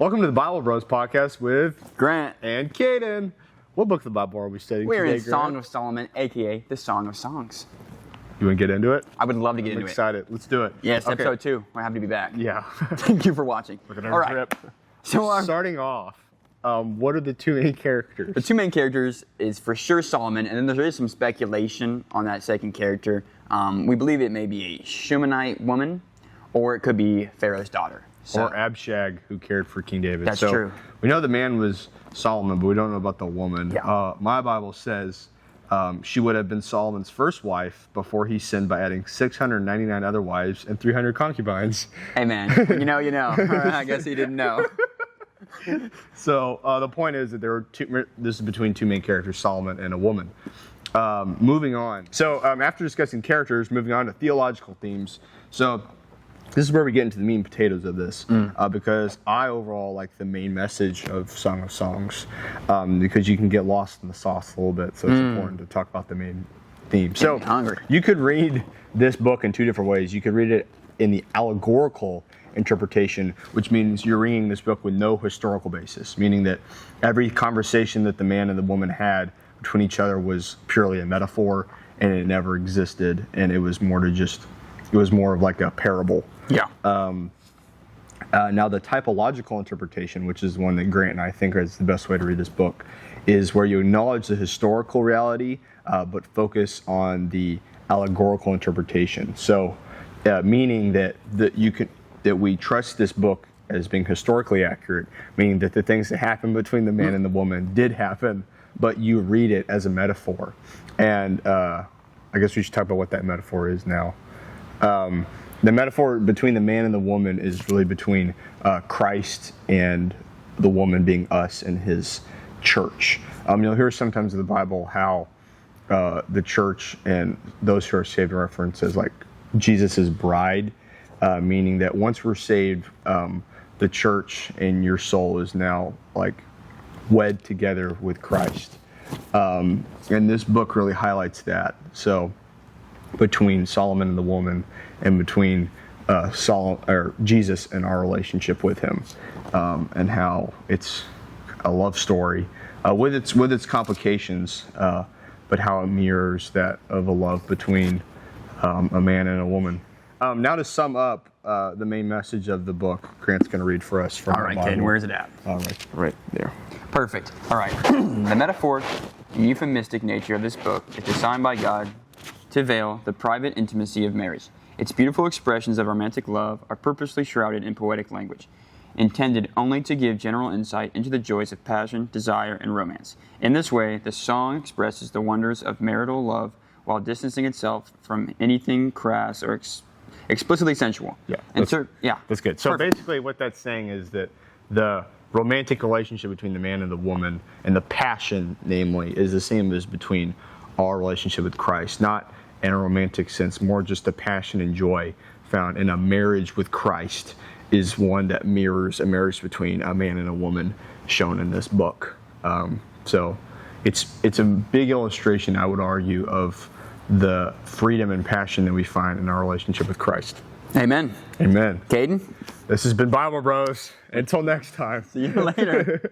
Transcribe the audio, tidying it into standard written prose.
Welcome to the Bible Bros podcast with Grant and Caden. What book of the Bible are we studying We're today, in Grant? Song of Solomon, a.k.a. the Song of Songs. You want to get into it? I would love to get I'm into excited. Let's do it. Yes, Okay. episode 2. We're happy to be back. Yeah. Thank you for watching. We're gonna All right. rip. So Starting off, what are the two main characters? the two main characters is for sure Solomon, and then there is some speculation on that second character. We believe it may be a Shumanite woman, or it could be Pharaoh's daughter. So, Or Abshag, who cared for King David. That's true. We know the man was Solomon, but we don't know about the woman. Yeah. My Bible says she would have been Solomon's first wife before he sinned by adding 699 other wives and 300 concubines. hey man, you know. I guess he didn't know. So the point is that there were this is between two main characters, Solomon and a woman. Moving on. So after discussing characters, moving on to theological themes. So this is where we get into the meat and potatoes of this, because I overall like the main message of Song of Songs, because you can get lost in the sauce a little bit, so it's important to talk about the main theme. So hungry. you could read this book in two different ways. You could read it in the allegorical interpretation, which means you're reading this book with no historical basis, meaning that every conversation that the man and the woman had between each other was purely a metaphor, and it never existed, and it was more of like a parable. Yeah. Now the typological interpretation, which is one that Grant and I think is the best way to read this book, is where you acknowledge the historical reality, but focus on the allegorical interpretation. So, meaning that we trust this book as being historically accurate, meaning that the things that happened between the man and the woman did happen, but you read it as a metaphor. And I guess we should talk about what that metaphor is now. The metaphor between the man and the woman is really between Christ and the woman, being us and his church. You'll hear sometimes in the Bible how the church and those who are saved are referenced as like Jesus' bride, meaning that once we're saved, the church and your soul is now like wed together with Christ. And this book really highlights that. So between Solomon and the woman, and between Jesus and our relationship with him, and how it's a love story with its complications, but how it mirrors that of a love between a man and a woman. Now to sum up the main message of the book, Grant's going to read for us from All right, Caden, where's it at? Right there. Perfect. All right. The metaphoric, euphemistic nature of this book is designed by God to veil the private intimacy of marriage. Its beautiful expressions of romantic love are purposely shrouded in poetic language, intended only to give general insight into the joys of passion, desire, and romance. In this way, the song expresses the wonders of marital love while distancing itself from anything crass or explicitly sensual. Yeah, that's good. So basically what that's saying is that the romantic relationship between the man and the woman, and the passion, namely, is the same as between our relationship with Christ, not in a romantic sense, more just the passion and joy found in a marriage with Christ is one that mirrors a marriage between a man and a woman shown in this book. So it's a big illustration, I would argue, of the freedom and passion that we find in our relationship with Christ. Amen. Amen. Caden? This has been Bible Bros. Until next time. See you later.